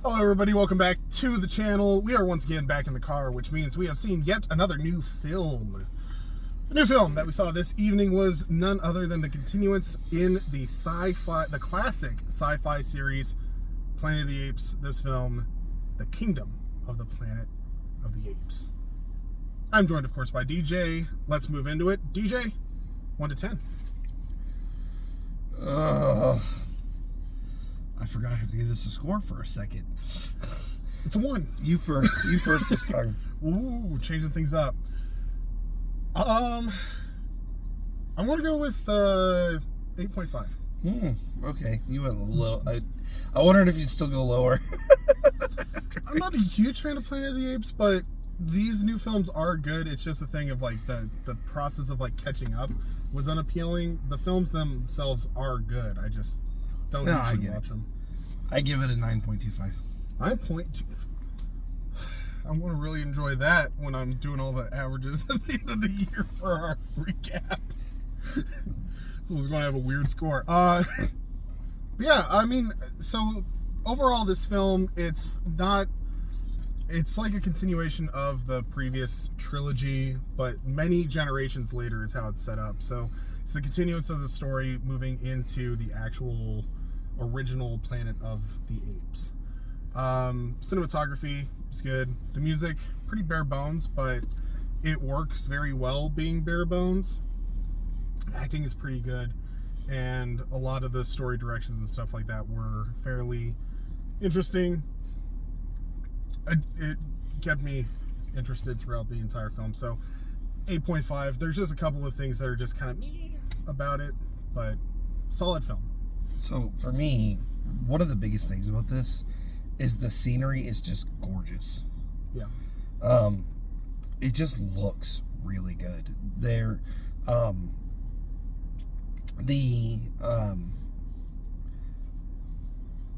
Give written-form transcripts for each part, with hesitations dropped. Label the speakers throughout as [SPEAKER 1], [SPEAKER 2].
[SPEAKER 1] Hello everybody, welcome back to the channel. We are once again back in the car, which means we have seen yet another new film. The new film that we saw this evening was none other than the continuance in the classic sci-fi series, Planet of the Apes. This film, The Kingdom of the Planet of the Apes. I'm joined, of course, by DJ. Let's move into it. DJ, 1 to 10.
[SPEAKER 2] I forgot I have to give this a score for a second.
[SPEAKER 1] It's a 1.
[SPEAKER 2] You first this time.
[SPEAKER 1] Ooh, changing things up. I'm gonna go with 8.5.
[SPEAKER 2] Okay, you went a little. I wondered if you'd still go lower.
[SPEAKER 1] I'm not a huge fan of Planet of the Apes, but these new films are good. It's just a thing of like the process of like catching up was unappealing. The films themselves are good. I just don't usually watch them.
[SPEAKER 2] I give it a 9.25.
[SPEAKER 1] 9.2. I'm going to really enjoy that when I'm doing all the averages at the end of the year for our recap. This was going to have a weird score. But yeah, I mean, so overall this film, it's like a continuation of the previous trilogy, but many generations later is how it's set up. So it's the continuance of the story moving into the actual original Planet of the Apes. Cinematography is good. The music, pretty bare bones, but it works very well being bare bones. Acting is pretty good, and a lot of the story directions and stuff like that were fairly interesting. It kept me interested throughout the entire film, so 8.5. There's just a couple of things that are just kind of meh about it, but solid film.
[SPEAKER 2] So for me, one of the biggest things about this is the scenery is just gorgeous.
[SPEAKER 1] Yeah.
[SPEAKER 2] It just looks really good. The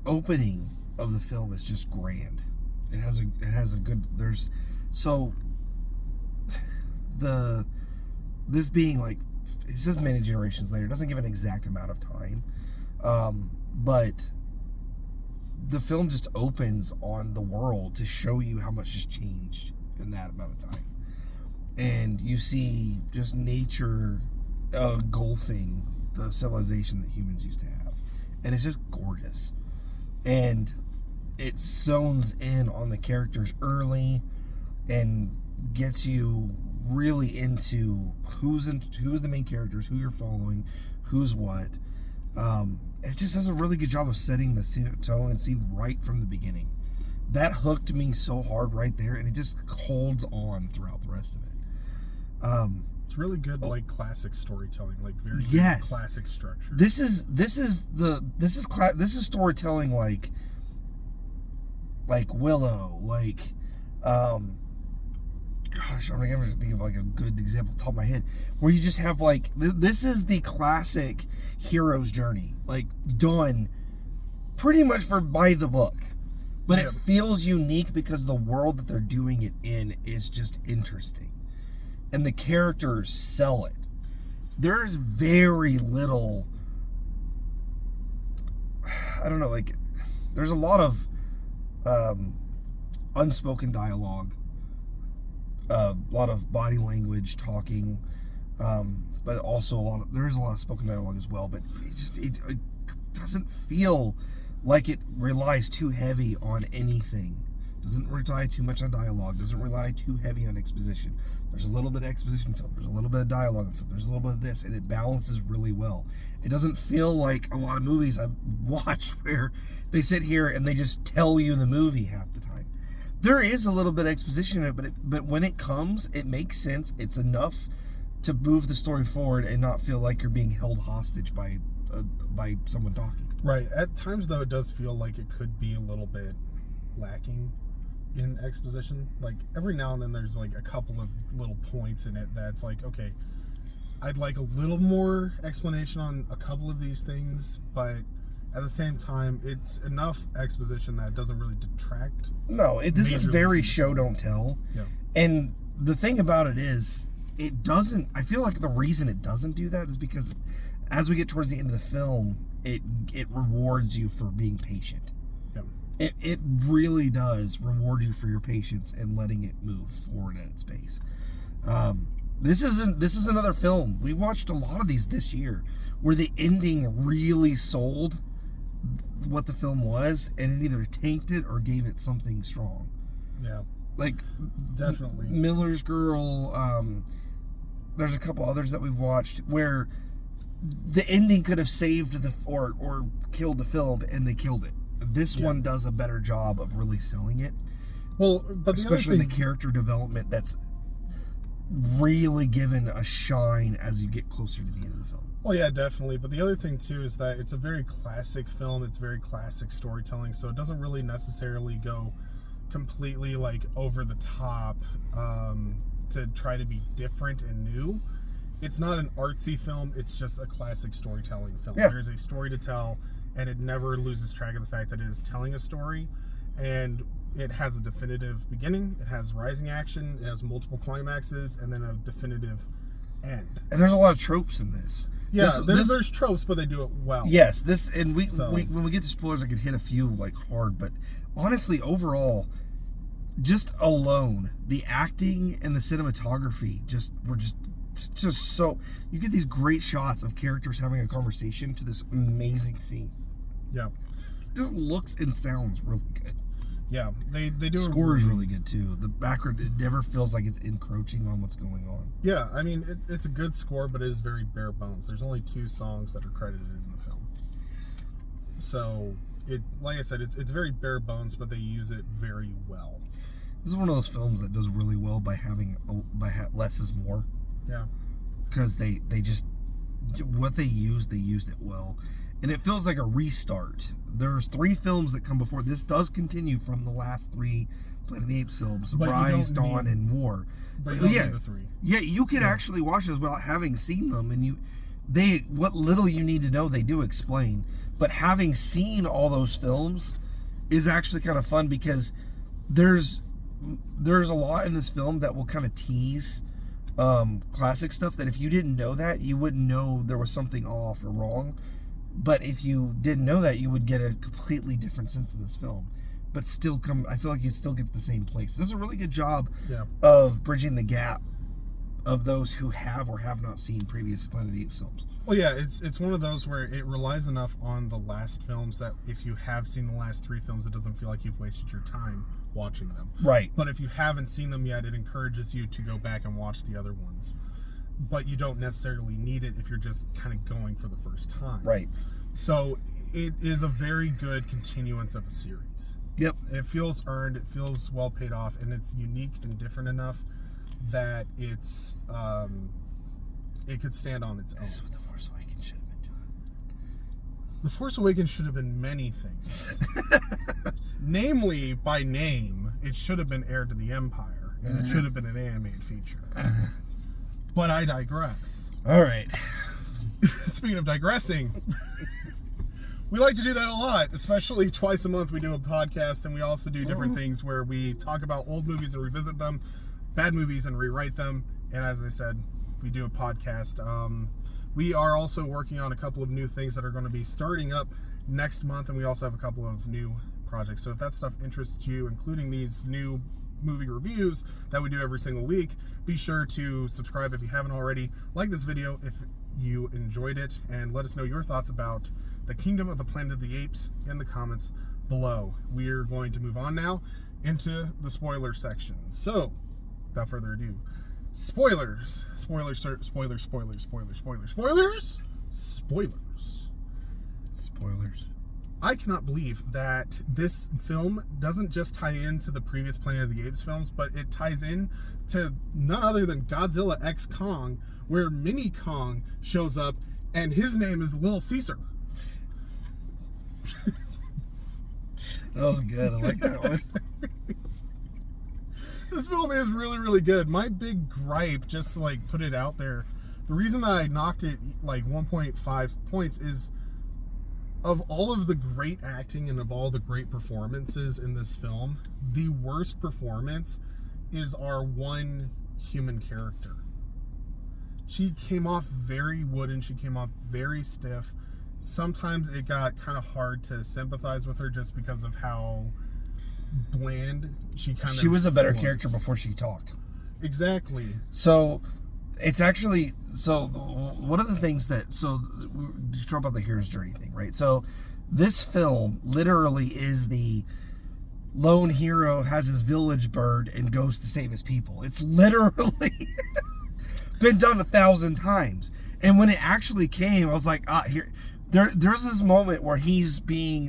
[SPEAKER 2] opening of the film is just grand. It has a good, this being like, it says many generations later, it doesn't give an exact amount of time, but the film just opens on the world to show you how much has changed in that amount of time, and you see just nature engulfing the civilization that humans used to have, and it's just gorgeous, and it zones in on the characters early and gets you really into who's the main characters, who you're following, who's what. It just does a really good job of setting the tone and scene right from the beginning. That hooked me so hard right there, and it just holds on throughout the rest of it.
[SPEAKER 1] It's really good, like classic storytelling, like very good classic structure.
[SPEAKER 2] This is storytelling like Willow, gosh, I'm gonna think of like a good example off the top of my head, where you just have like, this is the classic hero's journey, like done pretty much by the book, but it feels unique because the world that they're doing it in is just interesting, and the characters sell it. There's very little, I don't know, like there's a lot of unspoken dialogue, a lot of body language, talking, but also there is a lot of spoken dialogue as well, but it doesn't feel like it relies too heavy on anything. Doesn't rely too much on dialogue, doesn't rely too heavy on exposition. There's a little bit of exposition film, there's a little bit of dialogue in film, there's a little bit of this, and it balances really well. It doesn't feel like a lot of movies I've watched where they sit here and they just tell you the movie half the time. There is a little bit of exposition in it, but when it comes, it makes sense. It's enough to move the story forward and not feel like you're being held hostage by someone talking.
[SPEAKER 1] Right. At times, though, it does feel like it could be a little bit lacking in exposition. Like every now and then, there's like a couple of little points in it that's like, okay, I'd like a little more explanation on a couple of these things, but at the same time, it's enough exposition that it doesn't really detract.
[SPEAKER 2] No, this is very show don't tell.
[SPEAKER 1] Yeah.
[SPEAKER 2] And the thing about it is, it doesn't, I feel like the reason it doesn't do that is because as we get towards the end of the film, it rewards you for being patient.
[SPEAKER 1] Yeah.
[SPEAKER 2] It really does reward you for your patience and letting it move forward at its pace. This is another film. We watched a lot of these this year where the ending really sold what the film was, and it either tanked it or gave it something strong.
[SPEAKER 1] Yeah.
[SPEAKER 2] Like,
[SPEAKER 1] definitely.
[SPEAKER 2] Miller's Girl, there's a couple others that we've watched where the ending could have saved or killed the film, and they killed it. This one does a better job of really selling it.
[SPEAKER 1] Well, but
[SPEAKER 2] especially the character development that's really given a shine as you get closer to the end of the film.
[SPEAKER 1] Well, yeah, definitely. But the other thing, too, is that it's a very classic film. It's very classic storytelling, so it doesn't really necessarily go completely, like, over the top to try to be different and new. It's not an artsy film. It's just a classic storytelling film.
[SPEAKER 2] Yeah.
[SPEAKER 1] There's a story to tell, and it never loses track of the fact that it is telling a story, and it has a definitive beginning, it has rising action, it has multiple climaxes, and then a definitive end.
[SPEAKER 2] And there's a lot of tropes in this.
[SPEAKER 1] Yeah, there's tropes, but they do it well.
[SPEAKER 2] Yes, when we get to spoilers, I could hit a few like hard, but honestly, overall, just alone, the acting and the cinematography were just so, you get these great shots of characters having a conversation to this amazing scene.
[SPEAKER 1] Yeah.
[SPEAKER 2] It just looks and sounds really good.
[SPEAKER 1] Yeah, they do.
[SPEAKER 2] The score is really good too. The background, it never feels like it's encroaching on what's going on.
[SPEAKER 1] Yeah, I mean, it's a good score, but it is very bare bones. There's only 2 songs that are credited in the film. So, like I said, it's very bare bones, but they use it very well.
[SPEAKER 2] This is one of those films that does really well by less is more.
[SPEAKER 1] Yeah.
[SPEAKER 2] Because they just, what they used it well. And it feels like a restart. There's 3 films that come before. This does continue from the last 3 Planet of the Apes films. Rise, Dawn, and War.
[SPEAKER 1] But you don't need the 3.
[SPEAKER 2] Yeah, you could actually watch this without having seen them. And what little you need to know, they do explain. But having seen all those films is actually kind of fun because there's a lot in this film that will kind of tease classic stuff that if you didn't know that, you wouldn't know there was something off or wrong. But if you didn't know that, you would get a completely different sense of this film. But still I feel like you'd still get the same place. This is a really good job of bridging the gap of those who have or have not seen previous Planet of the Apes films.
[SPEAKER 1] Well, yeah, it's one of those where it relies enough on the last films that if you have seen the last 3 films, it doesn't feel like you've wasted your time watching them.
[SPEAKER 2] Right.
[SPEAKER 1] But if you haven't seen them yet, it encourages you to go back and watch the other ones. But you don't necessarily need it if you're just kind of going for the first time.
[SPEAKER 2] Right.
[SPEAKER 1] So it is a very good continuance of a series.
[SPEAKER 2] Yep.
[SPEAKER 1] It feels earned, it feels well paid off, and it's unique and different enough that it's it could stand on its own.
[SPEAKER 2] This is what The Force Awakens should have been, John.
[SPEAKER 1] The Force Awakens should have been many things. Namely, by name, it should have been Heir to the Empire, and it should have been an animated feature. But I digress.
[SPEAKER 2] All right.
[SPEAKER 1] Speaking of digressing, we like to do that a lot, especially twice a month we do a podcast, and we also do different things where we talk about old movies and revisit them, bad movies and rewrite them, and as I said, we do a podcast. We are also working on a couple of new things that are going to be starting up next month, and we also have a couple of new projects. So if that stuff interests you, including these new movie reviews that we do every single week, be sure to subscribe if you haven't already. Like this video if you enjoyed it, and let us know your thoughts about the Kingdom of the Planet of the Apes in the comments below. We're going to move on now into the spoiler section. So, without further ado, spoilers. Spoilers. I cannot believe that this film doesn't just tie into the previous Planet of the Apes films, but it ties in to none other than Godzilla x Kong, where Mini Kong shows up, and his name is Lil Caesar.
[SPEAKER 2] That was good. I like that one.
[SPEAKER 1] This film is really, really good. My big gripe, just to like put it out there, the reason that I knocked it like 1.5 points is, of all of the great acting and of all the great performances in this film, the worst performance is our one human character. She came off very wooden. She came off very stiff. sometimes it got kind of hard to sympathize with her just because of how bland she
[SPEAKER 2] was a better character before she talked.
[SPEAKER 1] Exactly.
[SPEAKER 2] So it's actually, so one of the things that, so you talk about the hero's journey thing, right? So this film literally is the lone hero has his village bird and goes to save his people. It's literally been done 1,000 times. And when it actually came, I was like, there's this moment where he's being,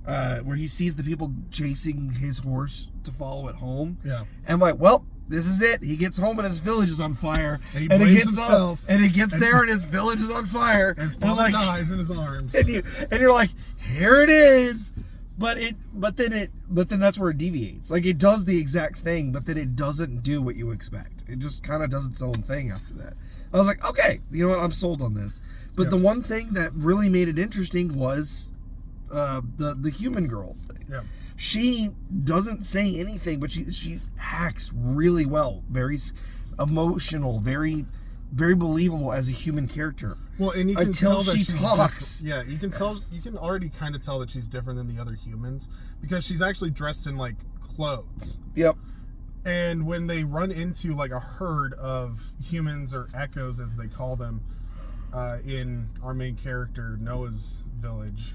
[SPEAKER 2] where he sees the people chasing his horse to follow it home.
[SPEAKER 1] Yeah.
[SPEAKER 2] And I'm like, well, this is it. He gets home and his village is on fire.
[SPEAKER 1] And he blames himself.
[SPEAKER 2] And he gets there and his village is on fire.
[SPEAKER 1] And his father dies in his arms.
[SPEAKER 2] And you're like, here it is. But then that's where it deviates. Like, it does the exact thing, but then it doesn't do what you expect. It just kind of does its own thing after that. I was like, okay, you know what? I'm sold on this. But the one thing that really made it interesting was the human girl thing.
[SPEAKER 1] Yeah.
[SPEAKER 2] She doesn't say anything, but she acts really well. Very emotional, very, very believable as a human character.
[SPEAKER 1] Well, and you can
[SPEAKER 2] until
[SPEAKER 1] tell that
[SPEAKER 2] she talks.
[SPEAKER 1] Yeah, you can already kind of tell that she's different than the other humans because she's actually dressed in like clothes.
[SPEAKER 2] Yep.
[SPEAKER 1] And when they run into like a herd of humans or echoes, as they call them, in our main character Noah's village,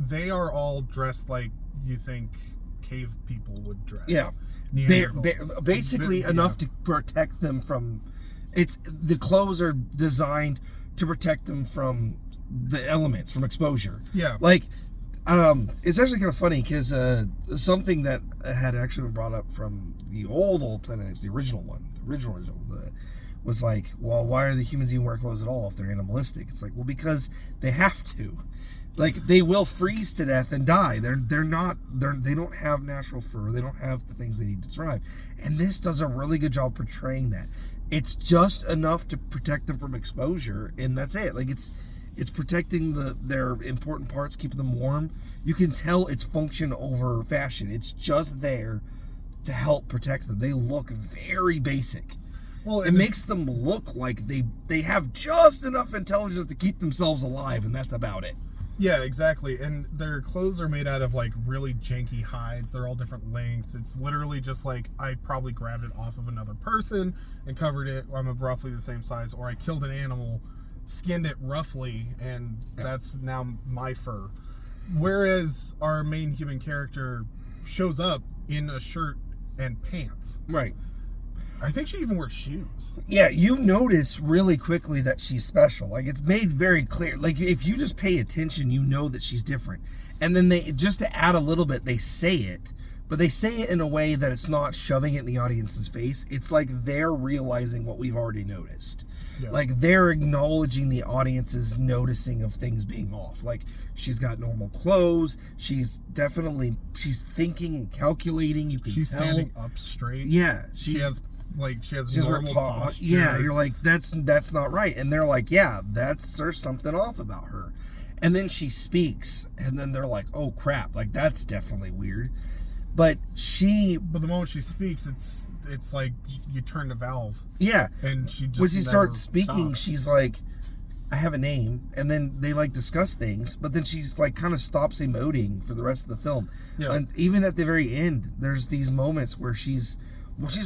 [SPEAKER 1] they are all dressed like you think cave people would dress.
[SPEAKER 2] Yeah. Basically enough to protect them from... the clothes are designed to protect them from the elements, from exposure.
[SPEAKER 1] Yeah.
[SPEAKER 2] Like, it's actually kind of funny because something that had actually been brought up from the old Planet Apes, the original one, was like, well, why are the humans even wear clothes at all if they're animalistic? It's like, well, because they have to. Like, they will freeze to death and die. They don't have natural fur. They don't have the things they need to survive. And this does a really good job portraying that. It's just enough to protect them from exposure, and that's it. Like, it's protecting their important parts, keeping them warm. You can tell it's function over fashion. It's just there to help protect them. They look very basic. Well, it makes them look like they have just enough intelligence to keep themselves alive, and that's about it.
[SPEAKER 1] Yeah, exactly. And their clothes are made out of like really janky hides. They're all different lengths. It's literally just like I probably grabbed it off of another person and covered it. I'm of roughly the same size, or I killed an animal, skinned it roughly, and that's now my fur. Whereas our main human character shows up in a shirt and pants.
[SPEAKER 2] Right.
[SPEAKER 1] I think she even wears shoes.
[SPEAKER 2] Yeah, you notice really quickly that she's special. Like, it's made very clear. Like, if you just pay attention, you know that she's different. And then they, just to add a little bit, they say it. But they say it in a way that it's not shoving it in the audience's face. It's like they're realizing what we've already noticed. Yeah. Like, they're acknowledging the audience's noticing of things being off. Like, she's got normal clothes. She's thinking and calculating. You can tell.
[SPEAKER 1] She's standing up straight.
[SPEAKER 2] Yeah.
[SPEAKER 1] She has normal posture.
[SPEAKER 2] Yeah, you're like, that's not right. And they're like, yeah, there's something off about her. And then she speaks, and then they're like, oh crap, like that's definitely weird. But the
[SPEAKER 1] moment she speaks, it's like you turn the valve.
[SPEAKER 2] Yeah.
[SPEAKER 1] And she just
[SPEAKER 2] when she starts speaking,
[SPEAKER 1] stops.
[SPEAKER 2] She's like, I have a name, and then they like discuss things, but then she's like kind of stops emoting for the rest of the film.
[SPEAKER 1] Yeah.
[SPEAKER 2] And even at the very end, there's these moments where she's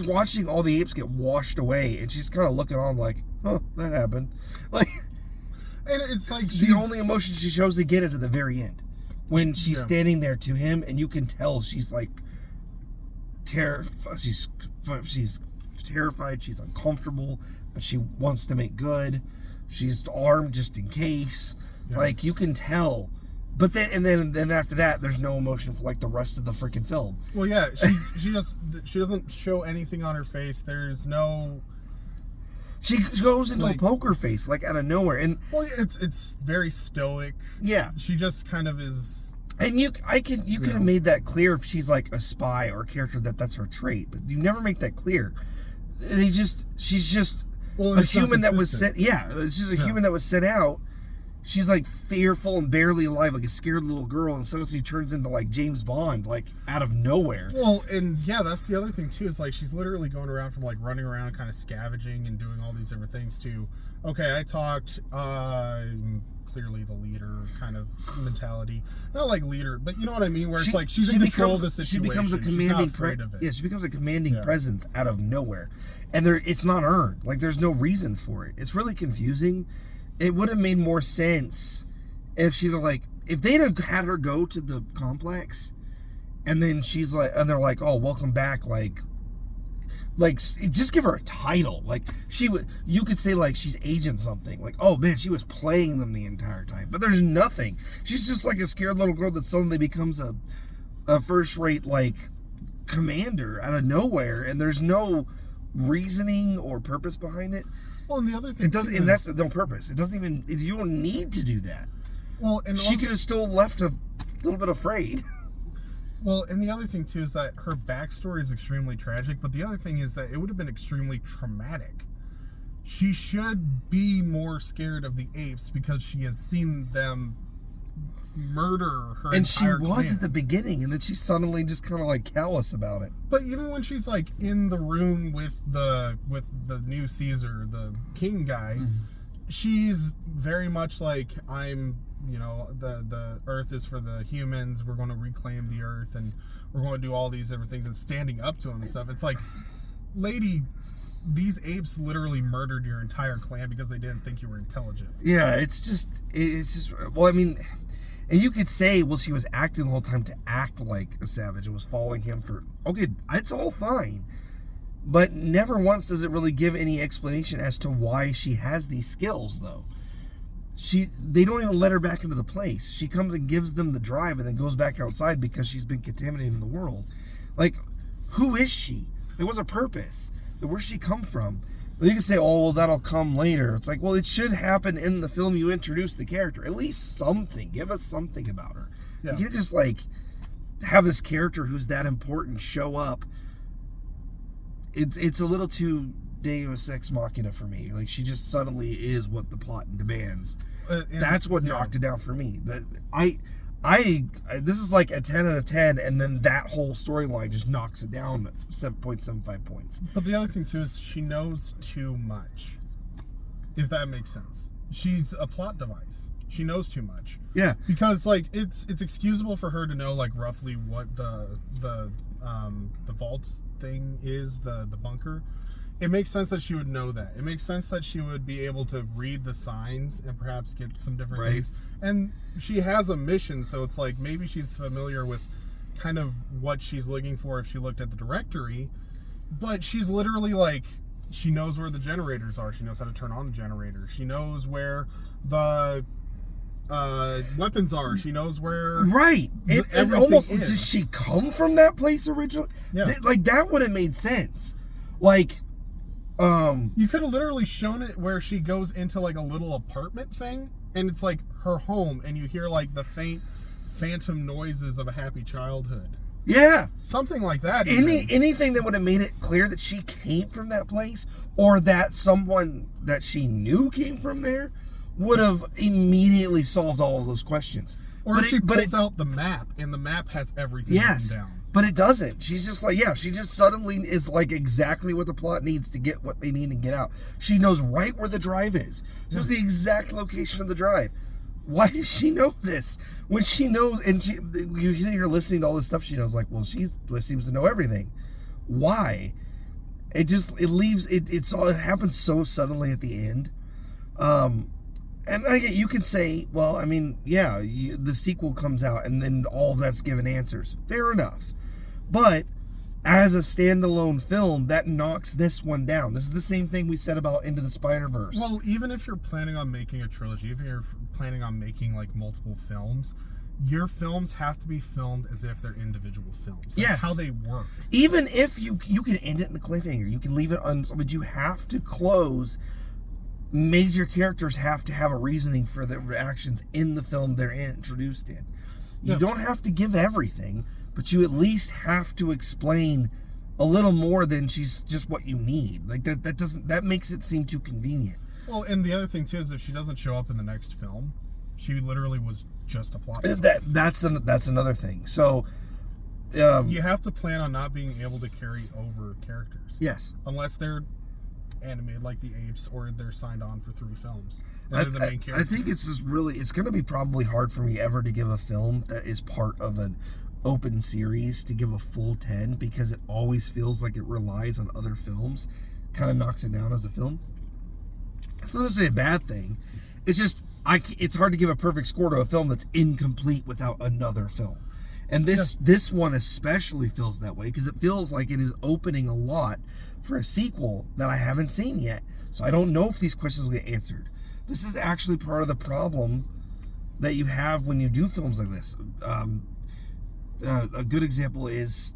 [SPEAKER 2] watching all the apes get washed away, and she's kind of looking on like, oh, that happened. Like,
[SPEAKER 1] and it's like
[SPEAKER 2] the only emotion she shows to get is at the very end, when she's standing there to him, and you can tell she's like terrified. She's terrified. She's uncomfortable, but she wants to make good. She's armed just in case. Yeah. Like, you can tell. But then after that, there's no emotion for like the rest of the freaking film.
[SPEAKER 1] Well, yeah, she doesn't show anything on her face. There's no.
[SPEAKER 2] She goes into a poker face like out of nowhere, and
[SPEAKER 1] well, it's very stoic.
[SPEAKER 2] Yeah,
[SPEAKER 1] she just kind of is.
[SPEAKER 2] And you could have made that clear if she's like a spy or a character that's her trait, but you never make that clear. She's just a human that was sent. Yeah, she's a human that was sent out. she's like fearful and barely alive, like a scared little girl, and suddenly she turns into like James Bond, like out of nowhere.
[SPEAKER 1] Well, and yeah, that's the other thing too, is like she's literally going around from like running around kind of scavenging and doing all these different things to, okay, I talked, clearly the leader kind of mentality. Not like leader, but you know what I mean, where it's like she's in control of the situation.
[SPEAKER 2] She becomes a commanding she becomes a commanding presence out of nowhere. And it's not earned. Like, there's no reason for it. It's really confusing. It would have made more sense if she'd have, like, if they'd have had her go to the complex, and then she's like, and they're like, oh, welcome back, like just give her a title. Like, you could say, like, she's agent something. Like, oh man, she was playing them the entire time. But there's nothing. She's just like a scared little girl that suddenly becomes a first-rate, like, commander out of nowhere, and there's no reasoning or purpose behind it.
[SPEAKER 1] Well, and the other thing,
[SPEAKER 2] and that's no purpose. It doesn't even. You don't need to do that.
[SPEAKER 1] Well, and
[SPEAKER 2] she could have still left a little bit afraid.
[SPEAKER 1] Well, and the other thing too is that her backstory is extremely tragic, but the other thing is that it would have been extremely traumatic. She should be more scared of the apes because she has seen them murder her
[SPEAKER 2] and she
[SPEAKER 1] entire
[SPEAKER 2] was
[SPEAKER 1] clan.
[SPEAKER 2] At the beginning, and then she's suddenly just kind of like callous about it.
[SPEAKER 1] But even when she's like in the room with the new Caesar, the king guy, she's very much like, I'm, you know, the earth is for the humans, we're going to reclaim the earth, and we're going to do all these different things, and standing up to him and stuff. It's like, lady, these apes literally murdered your entire clan because they didn't think you were intelligent.
[SPEAKER 2] Yeah, it's just well, I mean, and you could say, well, she was acting the whole time to act like a savage and was following him for, okay, it's all fine. But never once does it really give any explanation as to why she has these skills, though. They don't even let her back into the place. She comes and gives them the drive and then goes back outside because she's been contaminating the world. Like, who is she? Like, what's her purpose? Where's she come from? You can say, oh, well, that'll come later. It's like, well, it should happen in the film you introduce the character. At least something. Give us something about her. Yeah. You can't just, like, have this character who's that important show up. It's a little too Deus Ex Machina for me. Like, she just suddenly is what the plot demands. That's what knocked it down for me. This is like a 10 out of 10, and then that whole storyline just knocks it down 7.75 points.
[SPEAKER 1] But the other thing too is she knows too much, if that makes sense. She's a plot device. She knows too much. Yeah. Because like it's excusable for her to know like roughly what the vault thing is, the bunker. It makes sense that she would know that. It makes sense that she would be able to read the signs and perhaps get some different things. And she has a mission, so it's like maybe she's familiar with kind of what she's looking for if she looked at the directory. But she's literally like, she knows where the generators are. She knows how to turn on the generator. She knows where the weapons are. She knows where
[SPEAKER 2] everything almost is. Did she come from that place originally? Yeah. Like, that would have made sense. Like,
[SPEAKER 1] you could have literally shown it where she goes into like a little apartment thing, and it's like her home, and you hear like the faint phantom noises of a happy childhood.
[SPEAKER 2] Yeah,
[SPEAKER 1] something like that.
[SPEAKER 2] Anything that would have made it clear that she came from that place, or that someone that she knew came from there, would have immediately solved all of those questions.
[SPEAKER 1] Or if she pulls out the map, and the map has everything written down.
[SPEAKER 2] But it doesn't. She's just like, she just suddenly is like exactly what the plot needs to get what they need to get out. She knows right where the drive is. She knows the exact location of the drive. Why does she know this? When she knows, and you're listening to all this stuff she knows, like, well, she seems to know everything. Why? It happens so suddenly at the end. And again, you could say, well, I mean, the sequel comes out and then all of that's given answers. Fair enough. But as a standalone film, that knocks this one down. This is the same thing we said about Into the Spider-Verse.
[SPEAKER 1] Well, even if you're planning on making a trilogy, even if you're planning on making like multiple films, your films have to be filmed as if they're individual films. That's how they work.
[SPEAKER 2] Even if you can end it in a cliffhanger, you can leave it but you have to close. Major characters have to have a reasoning for their actions in the film they're introduced in. You don't have to give everything, but you at least have to explain a little more than she's just what you need. Like that makes it seem too convenient.
[SPEAKER 1] Well, and the other thing too is if she doesn't show up in the next film, She literally was just a plot device.
[SPEAKER 2] That's another thing. So
[SPEAKER 1] you have to plan on not being able to carry over characters.
[SPEAKER 2] Yes.
[SPEAKER 1] Unless they're animated like the Apes, or they're signed on for 3 films. And they're the main character.
[SPEAKER 2] I think it's going to be probably hard for me ever to give a film that is part of an open series to give a full 10, because it always feels like it relies on other films, kind of knocks it down as a film. It's not necessarily a bad thing. It's just, it's hard to give a perfect score to a film that's incomplete without another film. And this one especially feels that way, because it feels like it is opening a lot for a sequel that I haven't seen yet. So I don't know if these questions will get answered. This is actually part of the problem that you have when you do films like this. A good example is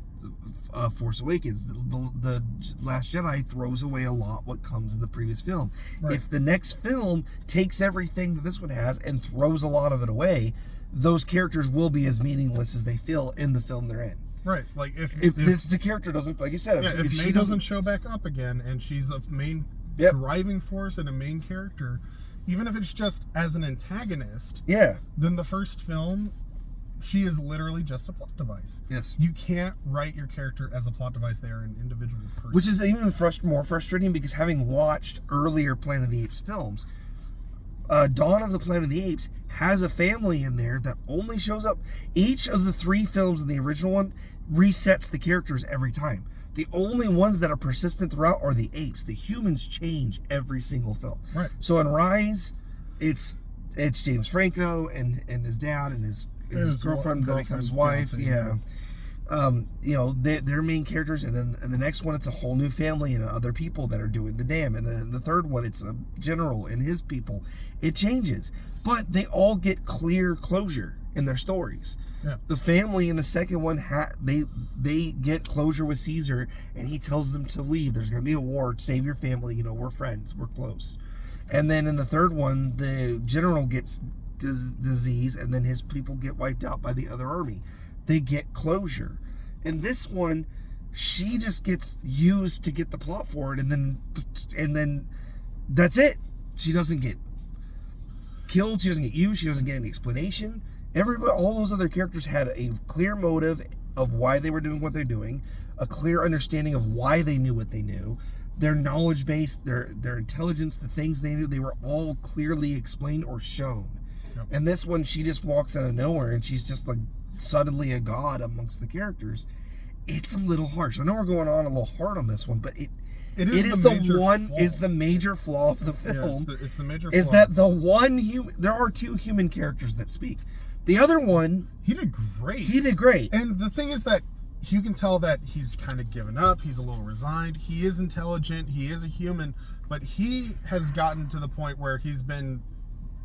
[SPEAKER 2] Force Awakens. The Last Jedi throws away a lot what comes in the previous film. Right. If the next film takes everything that this one has and throws a lot of it away, those characters will be as meaningless as they feel in the film they're in.
[SPEAKER 1] Right, like if
[SPEAKER 2] the character doesn't, like you said,
[SPEAKER 1] if she doesn't show back up again, and she's a main driving force and a main character, even if it's just as an antagonist, then the first film, she is literally just a plot device.
[SPEAKER 2] Yes,
[SPEAKER 1] you can't write your character as a plot device. They are an individual person,
[SPEAKER 2] which is even more frustrating, because having watched earlier Planet of the Apes films, Dawn of the Planet of the Apes has a family in there that only shows up. Each of the 3 films in the original one resets the characters every time. The only ones that are persistent throughout are the apes. The humans change every single film.
[SPEAKER 1] Right.
[SPEAKER 2] So in Rise, it's James Franco and his dad and his girlfriend that becomes wife. Yeah. They're main characters, and then in the next one it's a whole new family and other people that are doing the dam, and then in the third one it's a general and his people. It changes, but they all get clear closure in their stories.
[SPEAKER 1] Yeah.
[SPEAKER 2] The family in the second one they get closure with Caesar, and he tells them to leave. There's going to be a war. Save your family. We're friends. We're close. And then in the third one, the general gets disease, and then his people get wiped out by the other army. They get closure. In this one, she just gets used to get the plot forward, and then that's it. She doesn't get killed. She doesn't get used. She doesn't get any explanation. All those other characters had a clear motive of why they were doing what they're doing, a clear understanding of why they knew what they knew, their knowledge base, their intelligence, the things they knew. They were all clearly explained or shown. Yep. And this one, she just walks out of nowhere, and she's just like suddenly a god amongst the characters. It's a little harsh. I know we're going on a little hard on this one, but it is the major flaw of the film.
[SPEAKER 1] Yeah, it's the major flaw.
[SPEAKER 2] Is that the one there are 2 human characters that speak. The other one,
[SPEAKER 1] he did great. And the thing is that you can tell that he's kind of given up. He's a little resigned. He is intelligent. He is a human, but he has gotten to the point where he's been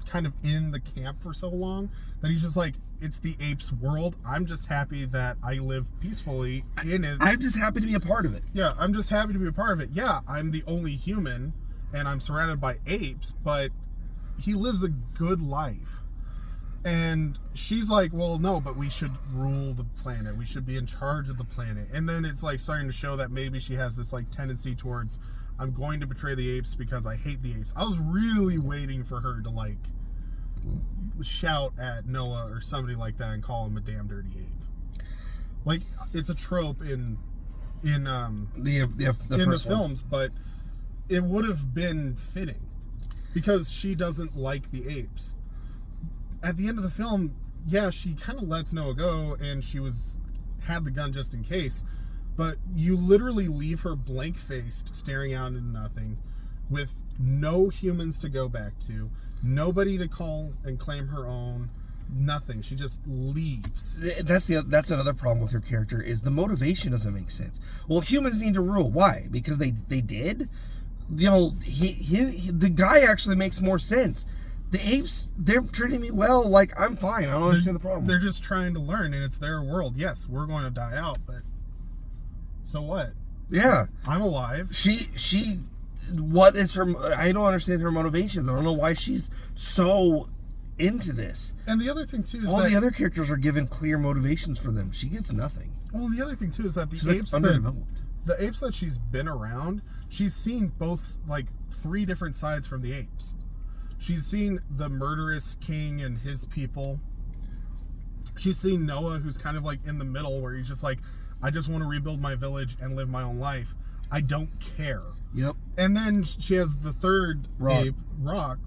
[SPEAKER 1] kind of in the camp for so long that he's just like, it's the apes world. I'm just happy that I live peacefully in it.
[SPEAKER 2] I'm just happy to be a part of it.
[SPEAKER 1] Yeah, I'm just happy to be a part of it. Yeah, I'm the only human, and I'm surrounded by apes, but he lives a good life. And she's like, well, no, but we should rule the planet. We should be in charge of the planet. And then it's like starting to show that maybe she has this like tendency towards, I'm going to betray the apes because I hate the apes. I was really waiting for her to like shout at Noah or somebody like that and call him a damn dirty ape. Like, it's a trope in the films, but it would have been fitting because she doesn't like the apes. At the end of the film, yeah, she kind of lets Noah go, and she had the gun just in case, but you literally leave her blank-faced, staring out into nothing, with no humans to go back to, nobody to call and claim her own, nothing. She just leaves.
[SPEAKER 2] That's another problem with her character, is the motivation doesn't make sense. Well, humans need to rule. Why? Because they did? The guy actually makes more sense. The apes, they're treating me well, like I'm fine. I don't understand the problem.
[SPEAKER 1] They're just trying to learn, and it's their world. Yes, we're going to die out, but so what?
[SPEAKER 2] Yeah.
[SPEAKER 1] I'm alive.
[SPEAKER 2] What is her, I don't understand her motivations. I don't know why she's so into this.
[SPEAKER 1] And the other thing, too, is
[SPEAKER 2] all the other characters are given clear motivations for them. She gets nothing.
[SPEAKER 1] Well, the other thing, too, is that the apes that she's been around, she's seen both, like, 3 different sides from the apes. She's seen the murderous king and his people. She's seen Noah, who's kind of like in the middle, where he's just like, I just want to rebuild my village and live my own life. I don't care.
[SPEAKER 2] Yep.
[SPEAKER 1] And then she has the third ape, Raka,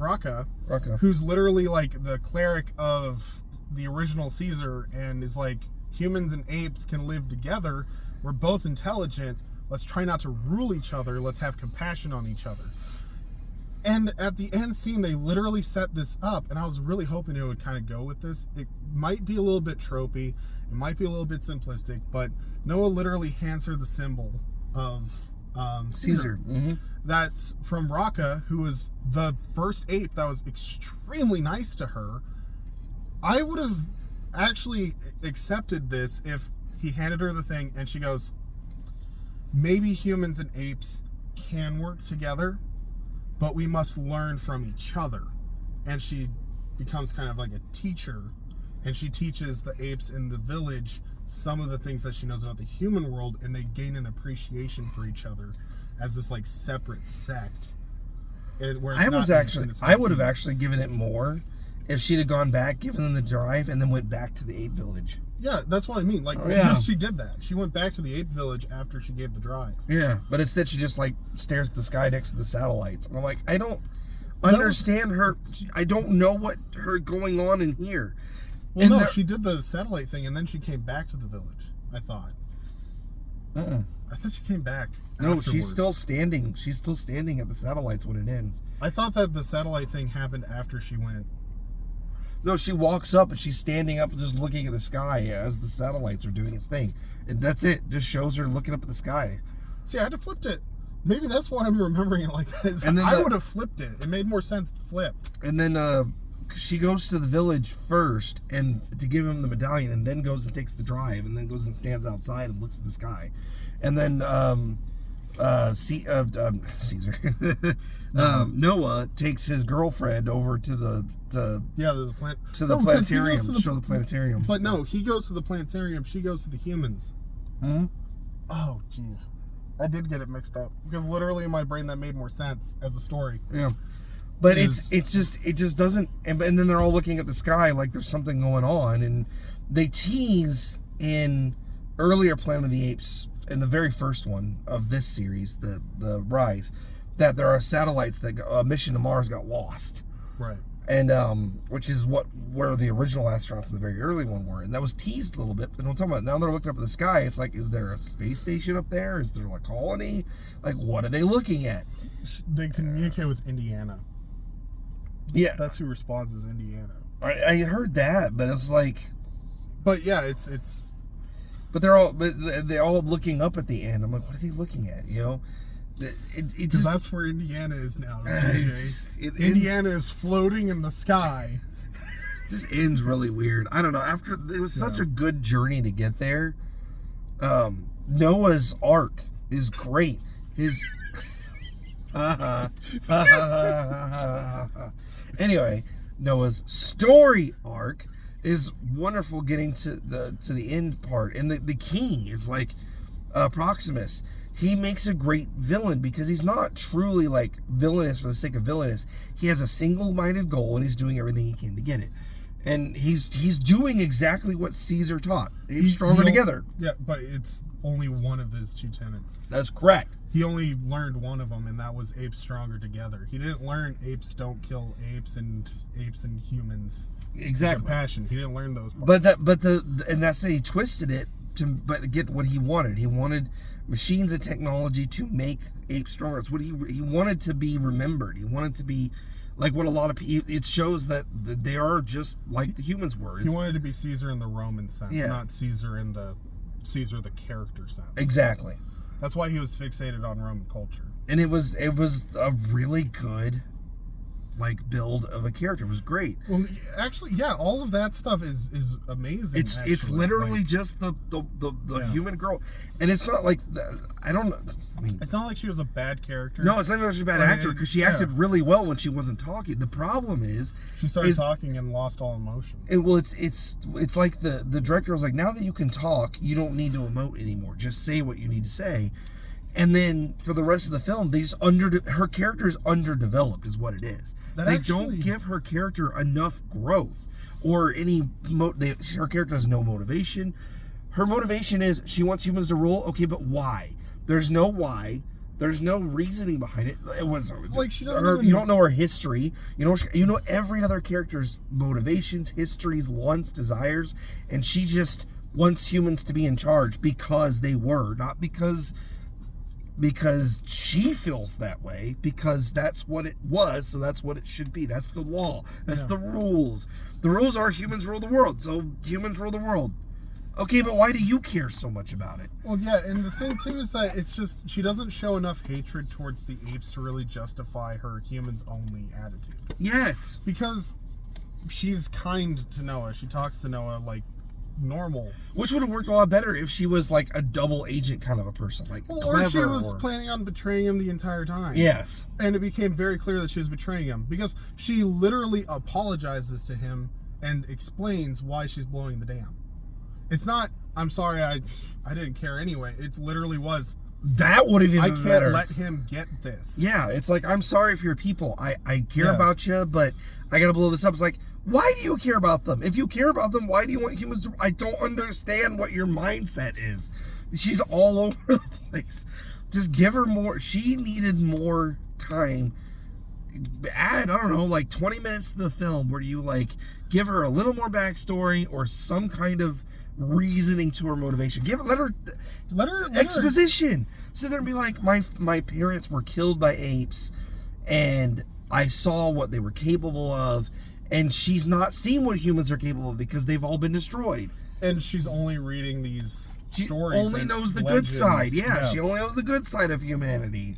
[SPEAKER 2] Raka,
[SPEAKER 1] who's literally like the cleric of the original Caesar, and is like, humans and apes can live together. We're both intelligent. Let's try not to rule each other. Let's have compassion on each other. And at the end scene, they literally set this up, and I was really hoping it would kind of go with this. It might be a little bit tropey, it might be a little bit simplistic, but Noah literally hands her the symbol of Caesar.
[SPEAKER 2] Mm-hmm.
[SPEAKER 1] That's from Raka, who was the first ape that was extremely nice to her. I would have actually accepted this if he handed her the thing and she goes, maybe humans and apes can work together, but we must learn from each other. And she becomes kind of like a teacher, and she teaches the apes in the village some of the things that she knows about the human world, and they gain an appreciation for each other as this like separate sect. I
[SPEAKER 2] would have actually given it more if she'd have gone back, given them the drive, and then went back to the ape village.
[SPEAKER 1] Yeah, that's what I mean. Like, because she did that. She went back to the ape village after she gave the drive.
[SPEAKER 2] Yeah, but instead she just like stares at the sky next to the satellites. And I'm like, I don't understand her. I don't know what her going on in here.
[SPEAKER 1] Well, no, she did the satellite thing, and then she came back to the village, I thought. I thought she came back afterwards.
[SPEAKER 2] She's still standing. She's still standing at the satellites when it ends.
[SPEAKER 1] I thought that the satellite thing happened after she went.
[SPEAKER 2] No, she walks up and she's standing up and just looking at the sky as the satellites are doing its thing. And that's it. Just shows her looking up at the sky.
[SPEAKER 1] See, I had to flip it. Maybe that's why I'm remembering it like that. And then I would have flipped it. It made more sense to flip.
[SPEAKER 2] And then she goes to the village first and to give him the medallion, and then goes and takes the drive, and then goes and stands outside and looks at the sky. And then Caesar Noah takes his girlfriend over to the planetarium to show the planetarium.
[SPEAKER 1] But no, he goes to the planetarium, she goes to the humans.
[SPEAKER 2] Mm-hmm.
[SPEAKER 1] Oh, jeez. I did get it mixed up, because literally in my brain that made more sense as a story.
[SPEAKER 2] Yeah. But it just doesn't, and then they're all looking at the sky like there's something going on, and they tease in earlier Planet of the Apes, in the very first one of this series, the Rise, that there are satellites that a mission to Mars got lost.
[SPEAKER 1] Right.
[SPEAKER 2] And which is where the original astronauts in the very early one were, and that was teased a little bit. And I'm talking about now they're looking up at the sky. It's like, is there a space station up there? Is there a colony? Like, what are they looking at?
[SPEAKER 1] They communicate with Indiana.
[SPEAKER 2] Yeah,
[SPEAKER 1] that's who responds, is Indiana.
[SPEAKER 2] I heard that, but it's like,
[SPEAKER 1] but yeah, it's.
[SPEAKER 2] But they're all looking up at the end. I'm like, what are they looking at? You know, it just,
[SPEAKER 1] that's where Indiana is now. Indiana is floating in the sky.
[SPEAKER 2] It just ends really weird. I don't know. After it was such a good journey to get there. Noah's arc is great. His anyway, Noah's story arc is wonderful, getting to the end part, and the king is like Proximus. He makes a great villain because he's not truly like villainous for the sake of villainous. He has a single-minded goal, and he's doing everything he can to get it. And he's doing exactly what Caesar taught. Apes stronger together.
[SPEAKER 1] Yeah, but it's only one of his two tenets.
[SPEAKER 2] That's correct.
[SPEAKER 1] He only learned one of them, and that was apes stronger together. He didn't learn apes don't kill apes and humans.
[SPEAKER 2] Exactly.
[SPEAKER 1] Compassion. He didn't learn those parts.
[SPEAKER 2] And that's he twisted it to get what he wanted. He wanted machines and technology to make apes stronger. It's what he wanted to be remembered. He wanted to be like what a lot of people. It shows that they are just like the humans were.
[SPEAKER 1] He wanted to be Caesar in the Roman sense, not Caesar in the Caesar the character sense.
[SPEAKER 2] Exactly.
[SPEAKER 1] That's why he was fixated on Roman culture.
[SPEAKER 2] And it was a really good build of a character. It was great.
[SPEAKER 1] Well, actually, yeah, all of that stuff is amazing.
[SPEAKER 2] It's literally just the human girl, and it's not like I don't know. I mean,
[SPEAKER 1] it's not like she was a bad character.
[SPEAKER 2] No, it's not like she was a bad actor, because she acted really well when she wasn't talking. The problem is
[SPEAKER 1] she started talking and lost all emotion.
[SPEAKER 2] It's like the director was like, now that you can talk, you don't need to emote anymore. Just say what you need to say. And then for the rest of the film, her character is underdeveloped, is what it is. They don't give her character enough growth or any. Her character has no motivation. Her motivation is she wants humans to rule. Okay, but why? There's no why. There's no reasoning behind it.
[SPEAKER 1] Like she doesn't.
[SPEAKER 2] You don't know her history. You know every other character's motivations, histories, wants, desires, and she just wants humans to be in charge because they were, not because she feels that way, because that's what it was, so that's what it should be. That's the law. That's the rules. The rules are humans rule the world, so humans rule the world. Okay, but why do you care so much about it?
[SPEAKER 1] Well, yeah, and the thing, too, is that it's just, she doesn't show enough hatred towards the apes to really justify her humans-only attitude.
[SPEAKER 2] Yes.
[SPEAKER 1] Because she's kind to Noah. She talks to Noah like normal.
[SPEAKER 2] Which would have worked a lot better if she was like a double agent kind of a person. Like clever,
[SPEAKER 1] or she was planning on betraying him the entire time.
[SPEAKER 2] Yes.
[SPEAKER 1] And it became very clear that she was betraying him. Because she literally apologizes to him and explains why she's blowing the dam. It's not, I'm sorry, I didn't care anyway. It's literally was,
[SPEAKER 2] that would have even been better.
[SPEAKER 1] I can't let him get this.
[SPEAKER 2] Yeah, it's like, I'm sorry for your people. I care about you, but I gotta blow this up. It's like, why do you care about them? If you care about them, why do you want humans to... I don't understand what your mindset is. She's all over the place. Just give her more... She needed more time. Add, I don't know, like 20 minutes to the film where you, like, give her a little more backstory or some kind of reasoning to her motivation. Let her exposition. Sit there and be like, my parents were killed by apes, and I saw what they were capable of, and she's not seen what humans are capable of because they've all been destroyed.
[SPEAKER 1] And she's only reading these stories.
[SPEAKER 2] She only knows the good side. Yeah, she only knows the good side of humanity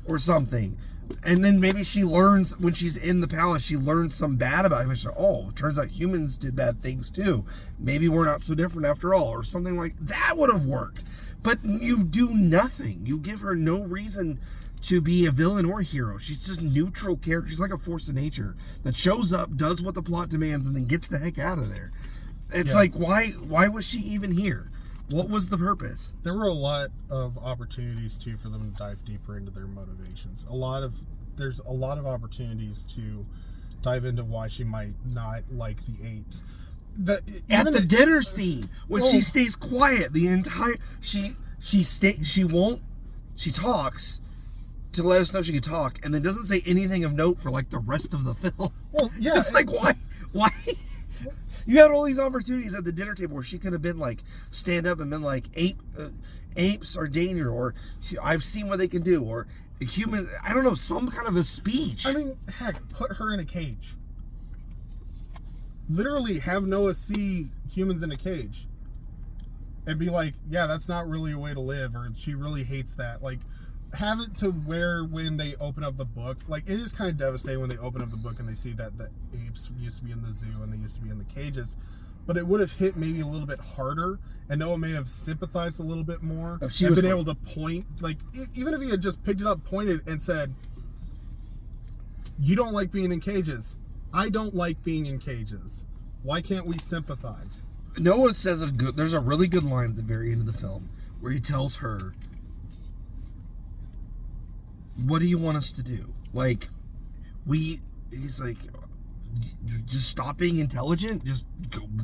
[SPEAKER 2] or something. And then maybe she learns, when she's in the palace, she learns some bad about him. She's like, oh, it turns out humans did bad things too. Maybe we're not so different after all, or something like that would have worked. But you do nothing. You give her no reason to be a villain or a hero. She's just neutral character. She's like a force of nature that shows up, does what the plot demands, and then gets the heck out of there. It's like, why was she even here? What was the purpose?
[SPEAKER 1] There were a lot of opportunities too for them to dive deeper into their motivations. There's a lot of opportunities to dive into why she might not like the apes.
[SPEAKER 2] At the dinner scene, when she stays quiet the entire, she talks to let us know she can talk, and then doesn't say anything of note for like the rest of the film.
[SPEAKER 1] Well, yeah,
[SPEAKER 2] it's like why? You had all these opportunities at the dinner table where she could have been like, stand up and been like, apes are danger, or I've seen what they can do, or human, I don't know, some kind of a speech.
[SPEAKER 1] I mean, heck, put her in a cage. Literally have Noah see humans in a cage and be like, yeah, that's not really a way to live, or she really hates that. Like, have it to where when they open up the book, like, it is kind of devastating when they open up the book and they see that the apes used to be in the zoo and they used to be in the cages, but it would have hit maybe a little bit harder, and Noah may have sympathized a little bit more and been able to point, like, even if he had just picked it up, pointed, and said, you don't like being in cages, I don't like being in cages, why can't we sympathize?
[SPEAKER 2] Noah says there's a really good line at the very end of the film where he tells her, what do you want us to do? Like, he's like, just stop being intelligent, just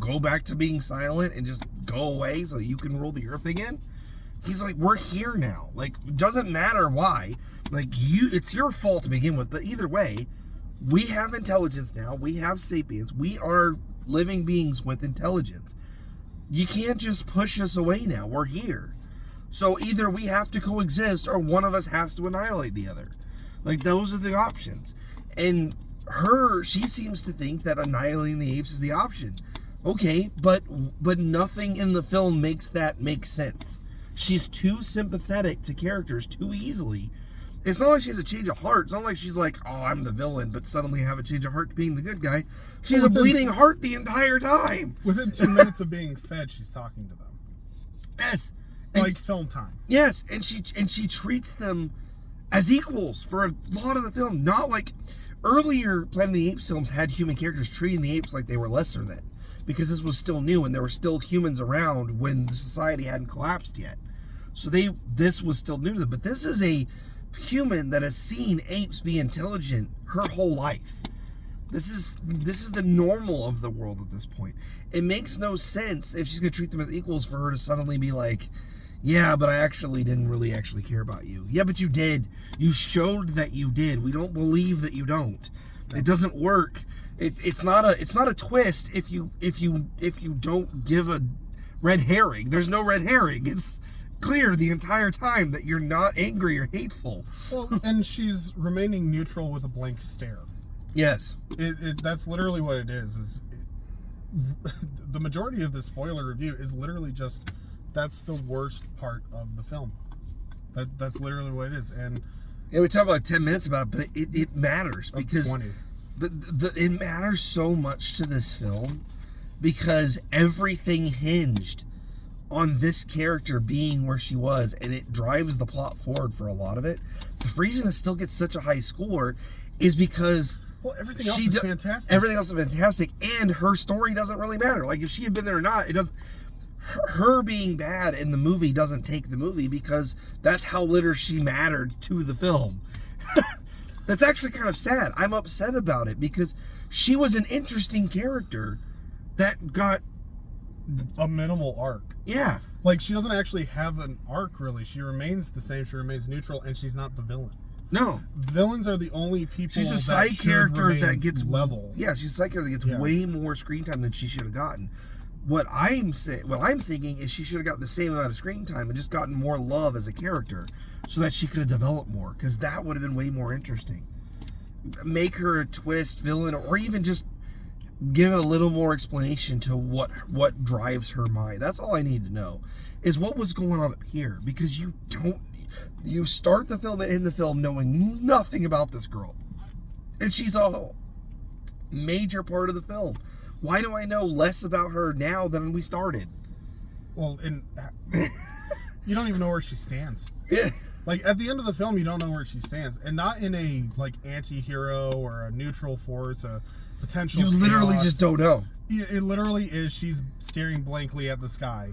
[SPEAKER 2] go back to being silent and just go away so that you can rule the earth again? He's like, we're here now. Like, doesn't matter why. Like, it's your fault to begin with, but either way, we have intelligence now. We have sapiens. We are living beings with intelligence. You can't just push us away now. We're here. So either we have to coexist or one of us has to annihilate the other. Like, those are the options. And she seems to think that annihilating the apes is the option. Okay, but nothing in the film makes that make sense. She's too sympathetic to characters too easily. It's not like she has a change of heart. It's not like she's like, oh, I'm the villain, but suddenly have a change of heart to being the good guy. She's a bleeding heart the entire time.
[SPEAKER 1] Within 2 minutes of being fed, she's talking to them.
[SPEAKER 2] Yes.
[SPEAKER 1] Like film time.
[SPEAKER 2] Yes, and she treats them as equals for a lot of the film. Not like earlier Planet of the Apes films had human characters treating the apes like they were lesser than, because this was still new and there were still humans around when the society hadn't collapsed yet. So this was still new to them. But this is a human that has seen apes be intelligent her whole life. This is the normal of the world at this point. It makes no sense if she's going to treat them as equals for her to suddenly be like, yeah, but I actually didn't really actually care about you. Yeah, but you did. You showed that you did. We don't believe that you don't. It doesn't work. It's not a twist if you don't give a red herring. There's no red herring. It's clear the entire time that you're not angry or hateful.
[SPEAKER 1] Well, and she's remaining neutral with a blank stare.
[SPEAKER 2] Yes.
[SPEAKER 1] That's literally what it is. The majority of the spoiler review is literally just, that's the worst part of the film. That's literally what it is. And
[SPEAKER 2] yeah, we talk about 10 minutes about it, but it matters because
[SPEAKER 1] 20.
[SPEAKER 2] But it matters so much to this film because everything hinged on this character being where she was, and it drives the plot forward for a lot of it. The reason it still gets such a high score is because
[SPEAKER 1] everything else is fantastic.
[SPEAKER 2] Everything else is fantastic, and her story doesn't really matter. Like, if she had been there or not, it doesn't. Her being bad in the movie doesn't take the movie because that's how little she mattered to the film. That's actually kind of sad. I'm upset about it because she was an interesting character that got
[SPEAKER 1] a minimal arc.
[SPEAKER 2] Yeah.
[SPEAKER 1] Like, she doesn't actually have an arc, really. She remains the same. She remains neutral, and she's not the villain.
[SPEAKER 2] No.
[SPEAKER 1] Villains are the only people
[SPEAKER 2] she's a side character that gets
[SPEAKER 1] level.
[SPEAKER 2] Yeah, she's a side character that gets way more screen time than she should have gotten. What I'm thinking is she should have gotten the same amount of screen time and just gotten more love as a character so that she could have developed more, because that would have been way more interesting. Make her a twist villain, or even just give a little more explanation to what drives her mind. That's all I need to know, is what was going on up here, because you start the film and end the film knowing nothing about this girl, and she's a major part of the film. Why do I know less about her now than we started?
[SPEAKER 1] Well, you don't even know where she stands.
[SPEAKER 2] Yeah.
[SPEAKER 1] Like, at the end of the film, you don't know where she stands. And not in a, like, anti-hero or a neutral force, a potential
[SPEAKER 2] You literally
[SPEAKER 1] chaos.
[SPEAKER 2] just don't know.
[SPEAKER 1] It literally is, she's staring blankly at the sky.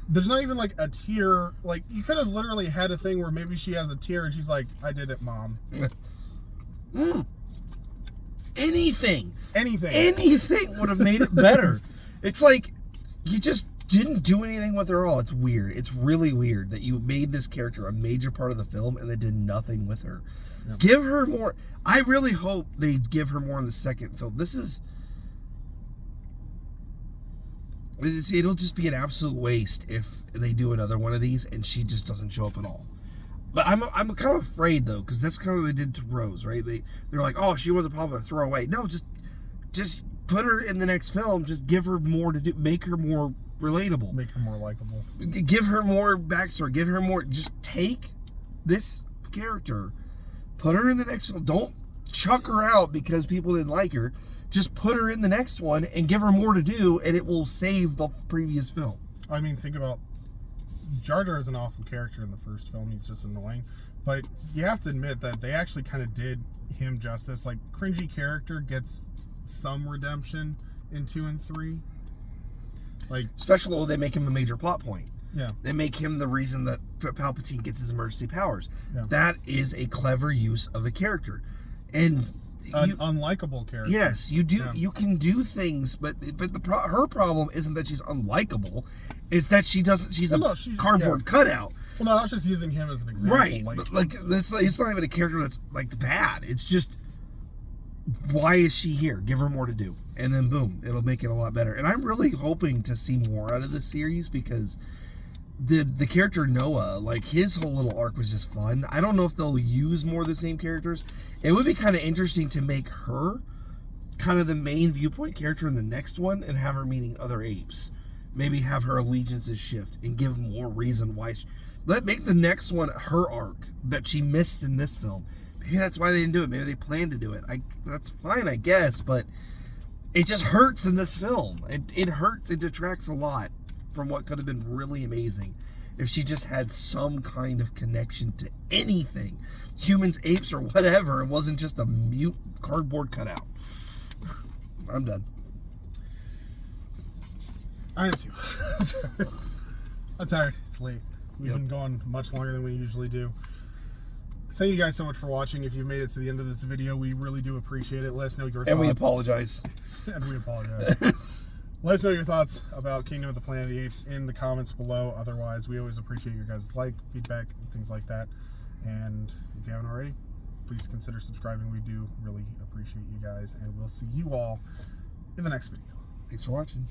[SPEAKER 1] There's not even, like, a tear. Like, you could have literally had a thing where maybe she has a tear and she's like, I did it, Mom.
[SPEAKER 2] Anything would have made it better. It's like you just didn't do anything with her at all. It's weird. It's really weird that you made this character a major part of the film and they did nothing with her. Yep. Give her more. I really hope they give her more in the second film. It'll just be an absolute waste if they do another one of these and she just doesn't show up at all. But I'm kind of afraid, though, because that's kind of what they did to Rose, right? They're like, oh, she was a problem to throw away. No, just put her in the next film. Just give her more to do. Make her more relatable.
[SPEAKER 1] Make her more likable.
[SPEAKER 2] Give her more backstory. Give her more. Just take this character, put her in the next film. Don't chuck her out because people didn't like her. Just put her in the next one and give her more to do, and it will save the previous film.
[SPEAKER 1] I mean, think about Jar Jar is an awful character in the first film. He's just annoying. But you have to admit that they actually kind of did him justice. Like, cringy character gets some redemption in 2 and 3. Like,
[SPEAKER 2] especially when they make him a major plot point.
[SPEAKER 1] Yeah.
[SPEAKER 2] They make him the reason that Palpatine gets his emergency powers.
[SPEAKER 1] Yeah.
[SPEAKER 2] That is a clever use of a character. And
[SPEAKER 1] an unlikable character.
[SPEAKER 2] Yes, you do. Yeah. You can do things, but her problem isn't that she's unlikable. It's that she doesn't. She's a cardboard cutout.
[SPEAKER 1] Well, no, I was just using him as an example.
[SPEAKER 2] Right, like this. It's not even a character that's like bad. It's just, why is she here? Give her more to do, and then boom, it'll make it a lot better. And I'm really hoping to see more out of this series because the character Noah, like, his whole little arc was just fun. I don't know if they'll use more of the same characters. It would be kind of interesting to make her kind of the main viewpoint character in the next one and have her meeting other apes. Maybe have her allegiances shift and give more reason why. Make the next one her arc that she missed in this film. Maybe that's why they didn't do it. Maybe they planned to do it. That's fine, I guess, but it just hurts in this film. It hurts. It detracts a lot from what could have been really amazing if she just had some kind of connection to anything. Humans, apes, or whatever. It wasn't just a mute cardboard cutout. I'm done.
[SPEAKER 1] I am too. I'm tired. It's late. We've been going much longer than we usually do. Thank you guys so much for watching. If you've made it to the end of this video, we really do appreciate it. Let us know your thoughts.
[SPEAKER 2] And we apologize.
[SPEAKER 1] And we apologize. Let us know your thoughts about Kingdom of the Planet of the Apes in the comments below. Otherwise, we always appreciate your guys' feedback, and things like that. And if you haven't already, please consider subscribing. We do really appreciate you guys. And we'll see you all in the next video.
[SPEAKER 2] Thanks for watching.